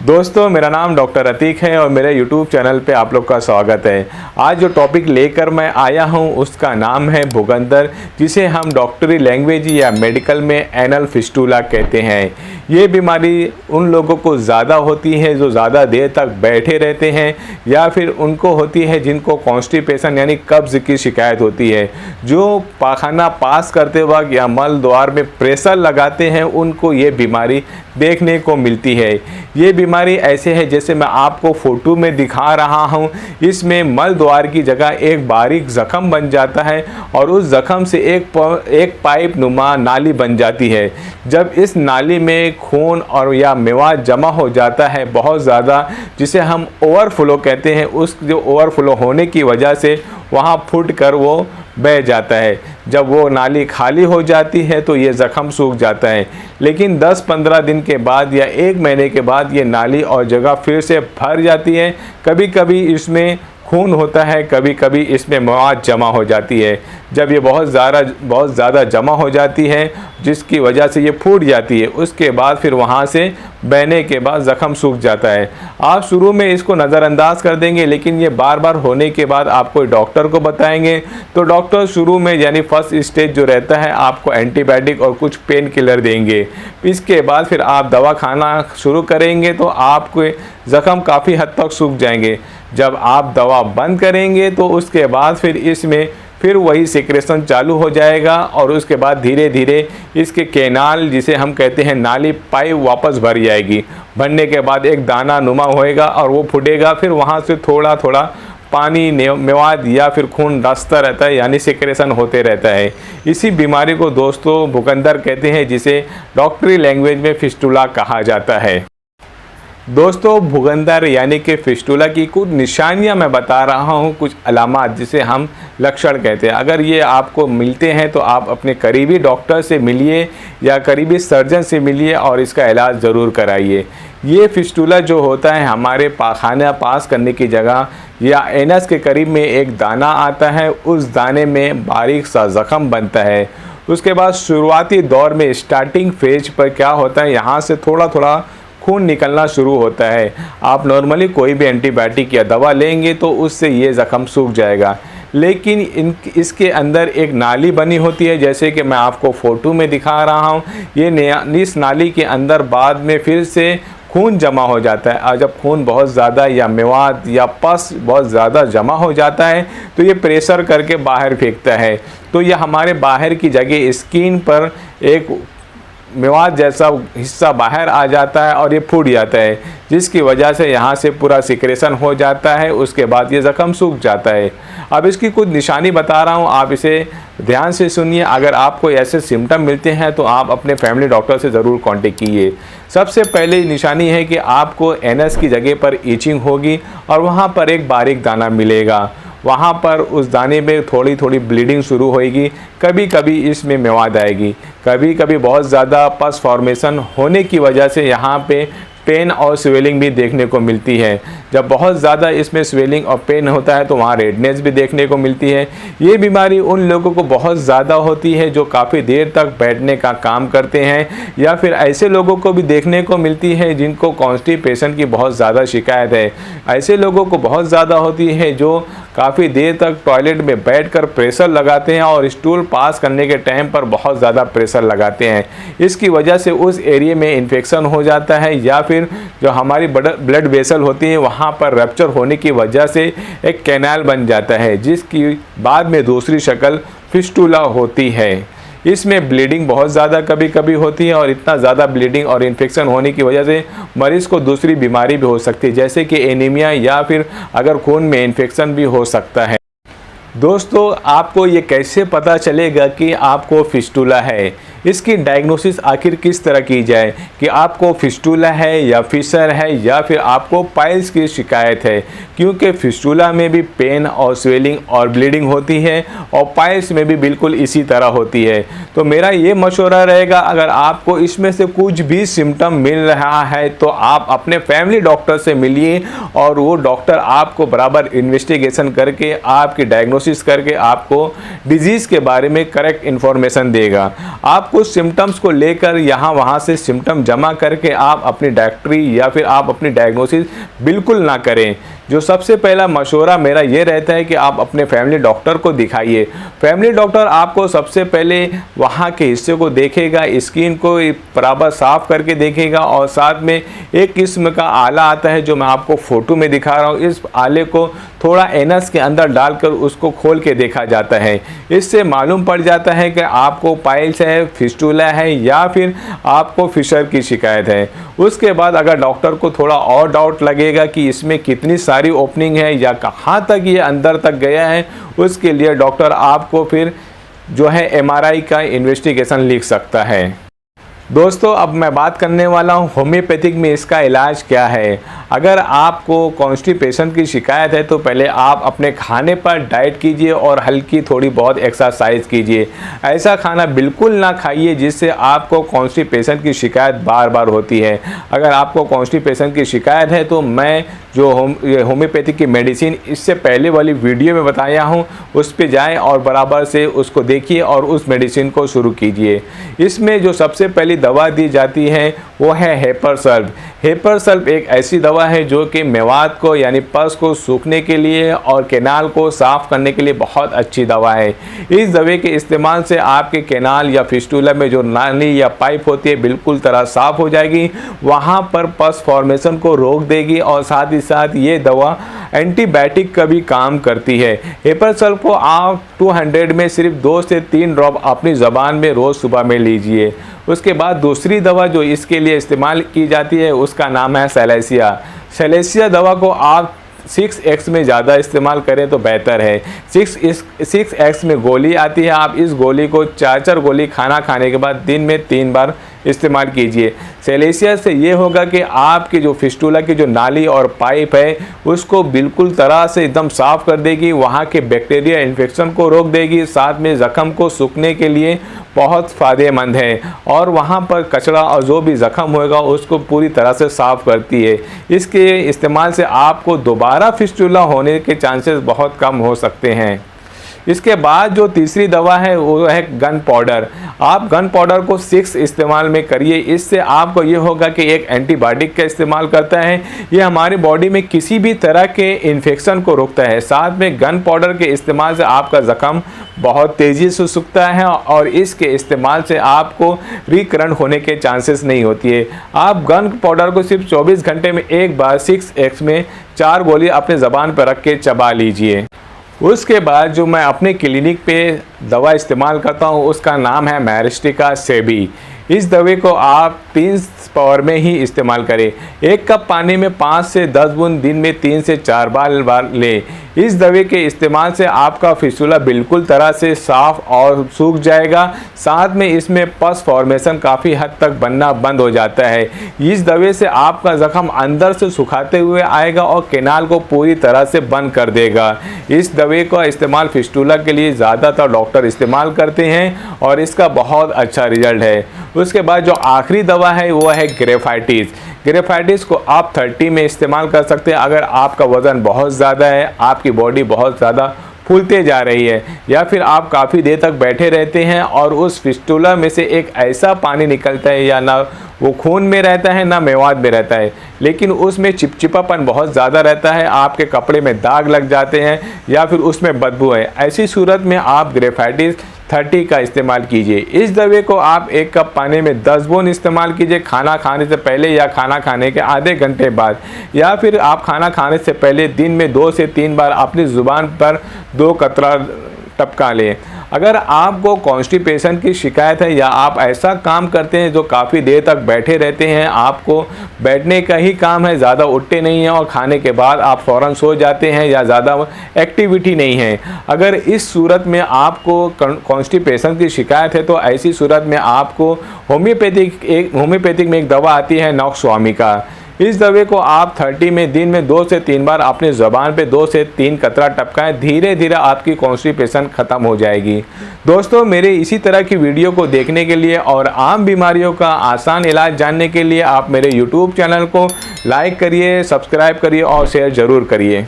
दोस्तों, मेरा नाम डॉक्टर अतीक है और मेरे YouTube चैनल पे आप लोग का स्वागत है। आज जो टॉपिक लेकर मैं आया हूँ उसका नाम है भूगंदर, जिसे हम डॉक्टरी लैंग्वेज या मेडिकल में एनल फिस्टूला कहते हैं। ये बीमारी उन लोगों को ज़्यादा होती है जो ज़्यादा देर तक बैठे रहते हैं, या फिर उनको होती है जिनको कॉन्स्टिपेशन यानी कब्ज़ की शिकायत होती है। जो पाखाना पास करते वक्त या मल द्वार में प्रेशर लगाते हैं उनको ये बीमारी देखने को मिलती है। ये बीमारी ऐसे है जैसे मैं आपको फ़ोटो में दिखा रहा हूँ। इसमें मल द्वार की जगह एक बारीक ज़ख़म बन जाता है और उस ज़ख़म से एक पाइप नुमा नाली बन जाती है। जब इस नाली में खून और या मेवाद जमा हो जाता है बहुत ज़्यादा, जिसे हम ओवरफ्लो कहते हैं, उस जो ओवरफ्लो होने की वजह से वहाँ फूट कर वो बह जाता है। जब वो नाली खाली हो जाती है तो ये ज़ख़म सूख जाता है, लेकिन 10-15 दिन के बाद या 1 महीने के बाद ये नाली और जगह फिर से भर जाती है। कभी कभी इसमें खून होता है, कभी कभी इसमें मवाद जमा हो जाती है। जब ये बहुत ज़्यादा जमा हो जाती है जिसकी वजह से ये फूट जाती है, उसके बाद फिर वहाँ से बहने के बाद ज़ख़म सूख जाता है। आप शुरू में इसको नज़रअंदाज कर देंगे, लेकिन ये बार बार होने के बाद आप कोई डॉक्टर को बताएंगे तो डॉक्टर शुरू में यानी फर्स्ट स्टेज जो रहता है आपको एंटीबायोटिक और कुछ पेन किलर देंगे। इसके बाद फिर आप दवा खाना शुरू करेंगे तो आपके ज़ख़म काफ़ी हद तक सूख जाएंगे। जब आप दवा बंद करेंगे तो उसके बाद फिर इसमें फिर वही सिक्रेशन चालू हो जाएगा और उसके बाद धीरे धीरे इसके कैनाल, जिसे हम कहते हैं नाली, पाइप वापस भर जाएगी। भरने के बाद एक दाना नुमा होएगा और वो फूटेगा। फिर वहाँ से थोड़ा थोड़ा पानी, मेवाद या फिर खून रास्ता रहता है, यानी सिक्रेशन होते रहता है। इसी बीमारी को दोस्तों भूगंदर कहते हैं, जिसे डॉक्टरी लैंग्वेज में फिस्टूला कहा जाता है। दोस्तों, भूगंदर यानी कि फिस्टूला की कुछ निशानियां मैं बता रहा हूं, कुछ अलामात जिसे हम लक्षण कहते हैं। अगर ये आपको मिलते हैं तो आप अपने करीबी डॉक्टर से मिलिए या करीबी सर्जन से मिलिए और इसका इलाज ज़रूर कराइए। ये फिस्टूला जो होता है हमारे पाखाना पास करने की जगह या एनस के करीब में एक दाना आता है, उस दाने में बारीक सा ज़ख़म बनता है। उसके बाद शुरुआती दौर में स्टार्टिंग फेज पर क्या होता है, यहाँ से थोड़ा थोड़ा खून निकलना शुरू होता है। आप नॉर्मली कोई भी एंटीबायोटिक या दवा लेंगे तो उससे ये ज़ख़म सूख जाएगा, लेकिन इसके अंदर एक नाली बनी होती है, जैसे कि मैं आपको फ़ोटो में दिखा रहा हूँ। इस नाली के अंदर बाद में फिर से खून जमा हो जाता है, और जब खून बहुत ज़्यादा या मेवाद या पस बहुत ज़्यादा जमा हो जाता है तो ये प्रेशर करके बाहर फेंकता है। तो ये हमारे बाहर की जगह स्किन पर एक मेवाद जैसा हिस्सा बाहर आ जाता है और ये फूट जाता है, जिसकी वजह से यहाँ से पूरा सिक्रेशन हो जाता है। उसके बाद ये ज़ख़म सूख जाता है। अब इसकी कुछ निशानी बता रहा हूँ, आप इसे ध्यान से सुनिए। अगर आपको ऐसे सिम्टम मिलते हैं तो आप अपने फैमिली डॉक्टर से ज़रूर कांटेक्ट कीजिए। सबसे पहले निशानी है कि आपको एनस की जगह पर ईचिंग होगी और वहाँ पर एक बारीक दाना मिलेगा। वहाँ पर उस दाने में थोड़ी थोड़ी ब्लीडिंग शुरू होएगी। कभी कभी इसमें मेवाद आएगी, कभी कभी बहुत ज़्यादा पस फॉर्मेशन होने की वजह से यहाँ पे पेन और स्वेलिंग भी देखने को मिलती है। जब बहुत ज़्यादा इसमें स्वेलिंग और पेन होता है तो वहाँ रेडनेस भी देखने को मिलती है। ये बीमारी उन लोगों को बहुत ज़्यादा होती है जो काफ़ी देर तक बैठने का काम करते हैं, या फिर ऐसे लोगों को भी देखने को मिलती है जिनको कॉन्स्टिपेशन की बहुत ज़्यादा शिकायत है। ऐसे लोगों को बहुत ज़्यादा होती है जो काफ़ी देर तक टॉयलेट में बैठकर प्रेशर लगाते हैं और स्टूल पास करने के टाइम पर बहुत ज़्यादा प्रेशर लगाते हैं। इसकी वजह से उस एरिया में इन्फेक्शन हो जाता है, या फिर जो हमारी ब्लड वेसल होती है वहाँ पर रप्चर होने की वजह से एक कैनाल बन जाता है, जिसकी बाद में दूसरी शक्ल फिस्टूला होती है। इसमें ब्लीडिंग बहुत ज़्यादा कभी कभी होती है और इतना ज़्यादा ब्लीडिंग और इन्फेक्शन होने की वजह से मरीज़ को दूसरी बीमारी भी हो सकती है, जैसे कि एनीमिया, या फिर अगर खून में इन्फेक्शन भी हो सकता है। दोस्तों, आपको ये कैसे पता चलेगा कि आपको फिस्टूला है? इसकी डायग्नोसिस आखिर किस तरह की जाए कि आपको फिस्टूला है या फिशर है या फिर आपको पाइल्स की शिकायत है? क्योंकि फिस्टूला में भी पेन और स्वेलिंग और ब्लीडिंग होती है और पाइल्स में भी बिल्कुल इसी तरह होती है। तो मेरा ये मशवरा रहेगा, अगर आपको इसमें से कुछ भी सिम्टम मिल रहा है तो आप अपने फैमिली डॉक्टर से मिलिए और वो डॉक्टर आपको बराबर इन्वेस्टिगेशन करके, आपकी डायग्नोसिस करके आपको डिजीज़ के बारे में करेक्ट इन्फॉर्मेशन देगा। आप कुछ सिम्टम्स को लेकर यहाँ वहाँ से सिम्टम जमा करके आप अपनी डॉक्टरी या फिर आप अपनी डायग्नोसिस बिल्कुल ना करें। जो सबसे पहला मशवरा मेरा ये रहता है कि आप अपने फैमिली डॉक्टर को दिखाइए। फैमिली डॉक्टर आपको सबसे पहले वहाँ के हिस्से को देखेगा, स्किन को बराबर साफ करके देखेगा और साथ में एक किस्म का आला आता है जो मैं आपको फ़ोटो में दिखा रहा हूँ। इस आले को थोड़ा एनस के अंदर डालकर उसको खोल के देखा जाता है। इससे मालूम पड़ जाता है कि आपको पाइल्स है, फिस्टुला है या फिर आपको फिशर की शिकायत है। उसके बाद अगर डॉक्टर को थोड़ा और डाउट लगेगा कि इसमें कितनी सारी ओपनिंग है या कहाँ तक ये अंदर तक गया है, उसके लिए डॉक्टर आपको फिर जो है MRI का इन्वेस्टिगेशन लिख सकता है। दोस्तों, अब मैं बात करने वाला हूँ होम्योपैथिक में इसका इलाज क्या है। अगर आपको कॉन्स्टिपेशन की शिकायत है तो पहले आप अपने खाने पर डाइट कीजिए और हल्की थोड़ी बहुत एक्सरसाइज कीजिए। ऐसा खाना बिल्कुल ना खाइए जिससे आपको कॉन्स्टिपेशन की शिकायत बार बार होती है। अगर आपको कॉन्स्टिपेशन की शिकायत है तो मैं जो होम्योपैथिक की मेडिसिन इससे पहले वाली वीडियो में बताया हूँ उस पे जाएं और बराबर से उसको देखिए और उस मेडिसिन को शुरू कीजिए। इसमें जो सबसे पहली दवा दी जाती है वो है हेपरसल्फ। हेपरसल्फ एक ऐसी दवा है जो कि मेवात को यानी पस को सूखने के लिए और कैनाल को साफ़ करने के लिए बहुत अच्छी दवा है। इस दवा के इस्तेमाल से आपके कैनाल या फिस्टुला में जो नाली या पाइप होती है बिल्कुल तरह साफ़ हो जाएगी, वहाँ पर पस फॉर्मेशन को रोक देगी और साथ ही साथ ये दवा एंटीबायोटिक का भी काम करती है। हेपरसल्फ को आप 200 में सिर्फ 2 से 3 ड्रॉप अपनी ज़बान में रोज़ सुबह में लीजिए। उसके बाद दूसरी दवा जो इसके लिए इस्तेमाल की जाती है उसका नाम है सैलेसिया। सैलेसिया दवा को आप 6x में ज़्यादा इस्तेमाल करें तो बेहतर है। 6x में गोली आती है। आप इस गोली को 4 गोली खाना खाने के बाद दिन में 3 बार इस्तेमाल कीजिए। सैलेसिया से ये होगा कि आपकी जो फिस्टुला की जो नाली और पाइप है उसको बिल्कुल तरह से एकदम साफ़ कर देगी, वहाँ के बैक्टीरिया इन्फेक्शन को रोक देगी, साथ में ज़ख़म को सूखने के लिए बहुत फ़ायदेमंद है और वहाँ पर कचरा और जो भी ज़ख़म होगा उसको पूरी तरह से साफ़ करती है। इसके इस्तेमाल से आपको दोबारा फिस्टुला होने के चांसेस बहुत कम हो सकते हैं। इसके बाद जो तीसरी दवा है वो है गन पाउडर। आप गन पाउडर को 6 इस्तेमाल में करिए। इससे आपको ये होगा कि एक एंटीबायोटिक का इस्तेमाल करता है, ये हमारी बॉडी में किसी भी तरह के इन्फेक्शन को रोकता है। साथ में गन पाउडर के इस्तेमाल से आपका ज़ख़म बहुत तेज़ी से सूखता है और इसके इस्तेमाल से आपको रिकरेंट होने के चांसेस नहीं होती है। आप गन पाउडर को सिर्फ 24 घंटे में एक बार 6x में 4 गोली अपने ज़बान पर रख के चबा लीजिए। उसके बाद जो मैं अपने क्लिनिक पे दवा इस्तेमाल करता हूँ उसका नाम है मैरिस्टिका सेबी। इस दवा को आप 3 पावर में ही इस्तेमाल करें। 1 कप पानी में 5 से 10 बूंद दिन में 3 से 4 बार लें। इस दवा के इस्तेमाल से आपका फिस्टुला बिल्कुल तरह से साफ़ और सूख जाएगा। साथ में इसमें पस फॉर्मेशन काफ़ी हद तक बनना बंद हो जाता है। इस दवा से आपका ज़ख़म अंदर से सुखाते हुए आएगा और कैनाल को पूरी तरह से बंद कर देगा। इस दवा का इस्तेमाल फिस्टुला के लिए ज़्यादातर डॉक्टर इस्तेमाल करते हैं और इसका बहुत अच्छा रिजल्ट है। उसके बाद जो आखिरी दवा है वो है ग्रेफाइटिस। ग्रेफाइटिस को आप 30 में इस्तेमाल कर सकते हैं। अगर आपका वज़न बहुत ज़्यादा है, आपकी बॉडी बहुत ज़्यादा फूलते जा रही है या फिर आप काफ़ी देर तक बैठे रहते हैं और उस फिस्टुला में से एक ऐसा पानी निकलता है या ना वो खून में रहता है ना मेवात में रहता है, लेकिन उसमें चिपचिपापन बहुत ज़्यादा रहता है, आपके कपड़े में दाग लग जाते हैं या फिर उसमें बदबू है, ऐसी सूरत में आप ग्रेफाइटिस 30 का इस्तेमाल कीजिए। इस दवा को आप 1 कप पानी में 10 बूंद इस्तेमाल कीजिए खाना खाने से पहले या खाना खाने के आधे घंटे बाद, या फिर आप खाना खाने से पहले दिन में 2 से 3 बार अपनी ज़ुबान पर 2 कतरा टपका लें। अगर आपको कॉन्स्टिपेशन की शिकायत है या आप ऐसा काम करते हैं जो काफ़ी देर तक बैठे रहते हैं, आपको बैठने का ही काम है, ज़्यादा उठते नहीं हैं और खाने के बाद आप फ़ौरन सो जाते हैं या ज़्यादा एक्टिविटी नहीं है, अगर इस सूरत में आपको कॉन्स्टिपेशन की शिकायत है तो ऐसी सूरत में आपको होम्योपैथिक में एक दवा आती है नॉक्सवामिका। इस दवा को आप 30 में दिन में 2 से 3 बार अपनी ज़बान पे 2 से 3 कतरा टपकाएं, धीरे धीरे आपकी कॉन्स्टिपेशन ख़त्म हो जाएगी। दोस्तों, मेरे इसी तरह की वीडियो को देखने के लिए और आम बीमारियों का आसान इलाज जानने के लिए आप मेरे YouTube चैनल को लाइक करिए, सब्सक्राइब करिए और शेयर ज़रूर करिए।